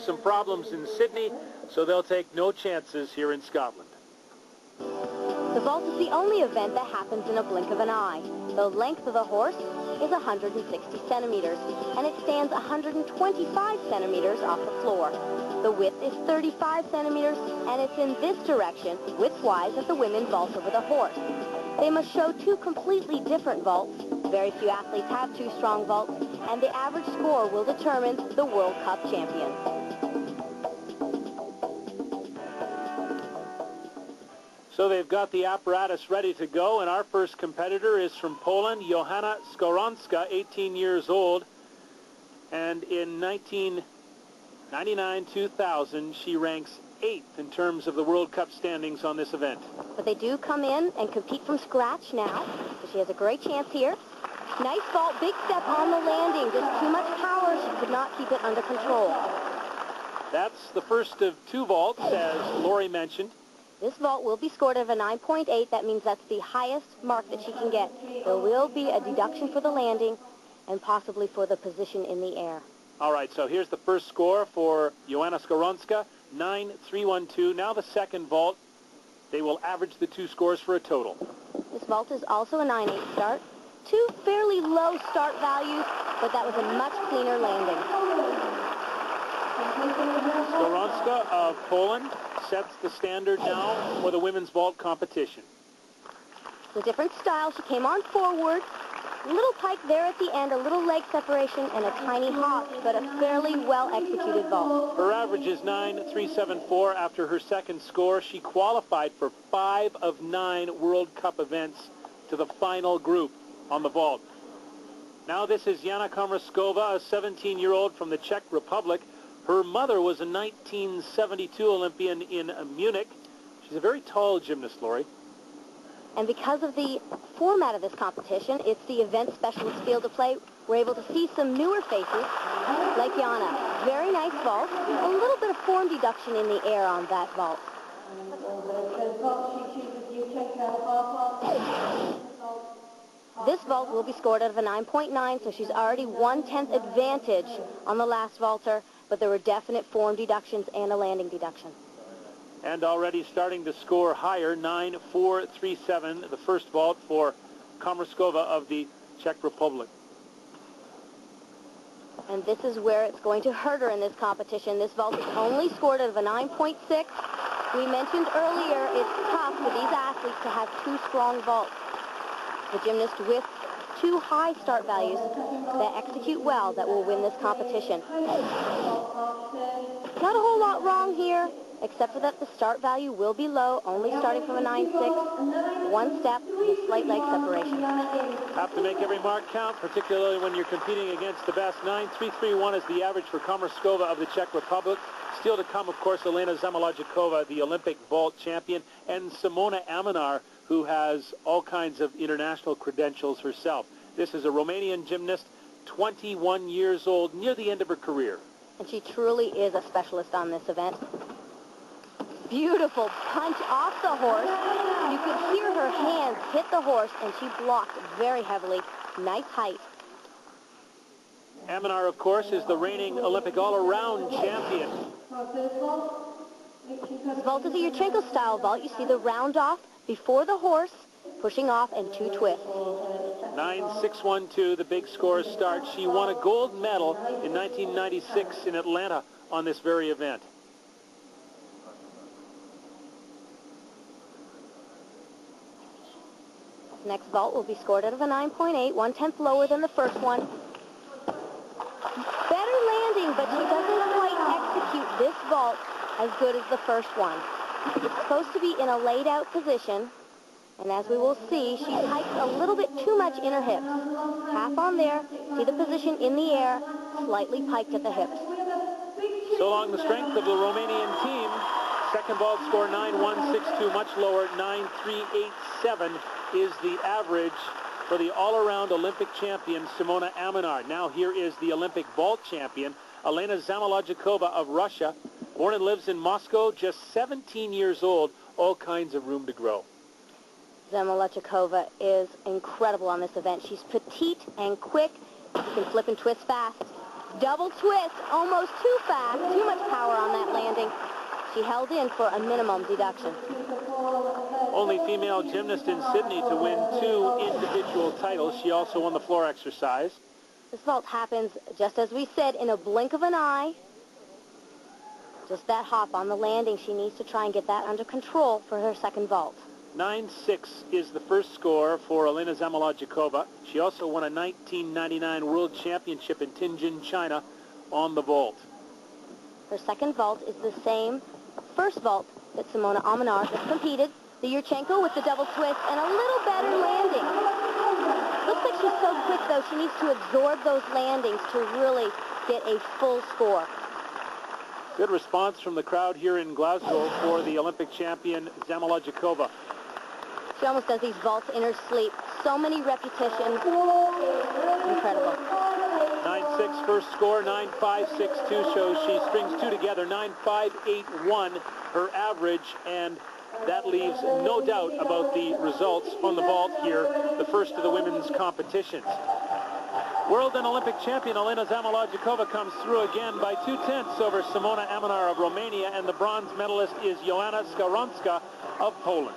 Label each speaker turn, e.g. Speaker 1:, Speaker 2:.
Speaker 1: some problems in Sydney, so they'll take no chances here in Scotland.
Speaker 2: The vault is the only event that happens in a blink of an eye. The length of the horse is 160 centimeters, and it stands 125 centimeters off the floor. The width is 35 centimeters, and it's in this direction, width-wise, that the women vault over the horse. They must show two completely different vaults. Very few athletes have two strong vaults, and the average score will determine the World Cup champion.
Speaker 1: So they've got the apparatus ready to go, and our first competitor is from Poland, Joanna Skowronska, 18 years old. And in 1999-2000, she ranks 8th in terms of the World Cup standings on this event.
Speaker 2: But they do come in and compete from scratch now, so she has a great chance here. Nice vault, big step on the landing, just too much power, she could not keep it under control.
Speaker 1: That's the first of two vaults, as Lori mentioned.
Speaker 2: This vault will be scored at a 9.8. That means that's the highest mark that she can get. There will be a deduction for the landing and possibly for the position in the air.
Speaker 1: All right, so here's the first score for Joanna Skowronska, 9.312. Now the second vault. They will average the two scores for a total.
Speaker 2: This vault is also a 9.8 start. Two fairly low start values, but that was a much cleaner landing.
Speaker 1: Skowronska of Poland sets the standard now for the women's vault competition.
Speaker 2: It's a different style. She came on forward. A little pike there at the end, a little leg separation, and a tiny hop, but a fairly well-executed vault.
Speaker 1: Her average is 9.374. After her second score, she qualified for 5 of 9 World Cup events to the final group on the vault. Now this is Jana Komrskova, a 17-year-old from the Czech Republic. Her mother was a 1972 Olympian in Munich. She's a very tall gymnast, Lori.
Speaker 2: And because of the format of this competition, it's the event specialist field to play. We're able to see some newer faces, like Jana. Very nice vault. A little bit of form deduction in the air on that vault. This vault will be scored out of a 9.9, so she's already 1/10 advantage on the last vaulter, but there were definite form deductions and a landing deduction.
Speaker 1: And already starting to score higher, 9.437, the first vault for Komrskova of the Czech Republic.
Speaker 2: And this is where it's going to hurt her in this competition. This vault is only scored out of a 9.6. We mentioned earlier it's tough for these athletes to have two strong vaults. The gymnast with two high start values that execute well that will win this competition. Not a whole lot wrong here, except for that the start value will be low, only starting from a 9.6, one step, and a slight leg separation.
Speaker 1: Have to make every mark count, particularly when you're competing against the best. 9.331 is the average for Komrskova of the Czech Republic. Still to come, of course, Elena Zamolodchikova, the Olympic vault champion, and Simona Amanar, who has all kinds of international credentials herself. This is a Romanian gymnast, 21 years old, near the end of her career.
Speaker 2: And she truly is a specialist on this event. Beautiful punch off the horse. You could hear her hands hit the horse, and she blocked very heavily. Nice height.
Speaker 1: Amanar, of course, is the reigning Olympic all-around champion.
Speaker 2: This vault is a Yurchenko-style vault. You see the round off before the horse, pushing off, and two twists.
Speaker 1: 9.612, the big score start. She won a gold medal in 1996 in Atlanta on this very event.
Speaker 2: Next vault will be scored out of a 9.8, 1/10 lower than the first one. Better landing, but she doesn't quite execute this vault as good as the first one. It's supposed to be in a laid-out position, and as we will see, she hikes a little bit too much in her hips. Half on there, see the position in the air, slightly piked at the hips.
Speaker 1: So along the strength of the Romanian team, second vault score 9.162, much lower, 9.387 is the average for the all-around Olympic champion, Simona Amanar. Now here is the Olympic vault champion, Elena Zamolodchikova of Russia. Born and lives in Moscow, just 17 years old, all kinds of room to grow.
Speaker 2: Zamolodchikova is incredible on this event. She's petite and quick. She can flip and twist fast. Double twist, almost too fast, too much power. She held in for a minimum deduction.
Speaker 1: Only female gymnast in Sydney to win 2 individual titles. She also won the floor exercise.
Speaker 2: This vault happens, just as we said, in a blink of an eye. Just that hop on the landing. She needs to try and get that under control for her second vault.
Speaker 1: 9-6 is the first score for Elena Zamolodchikova. She also won a 1999 World Championship in Tianjin, China on the vault.
Speaker 2: Her second vault is the same first vault that Simona Amanar just competed. The Yurchenko with the double twist and a little better landing. Looks like she's so quick, though, she needs to absorb those landings to really get a full score.
Speaker 1: Good response from the crowd here in Glasgow for the Olympic champion Zamolodchikova.
Speaker 2: She almost does these vaults in her sleep. So many repetitions. Incredible.
Speaker 1: 9-6 first score, 9-5-6-2 shows she strings 2 together, 9-5-8-1 her average, and that leaves no doubt about the results on the vault here, the first of the women's competitions. World and Olympic champion Elena Zamolodchikova comes through again by 2/10 over Simona Amanar of Romania, and the bronze medalist is Joanna Skowronska of Poland.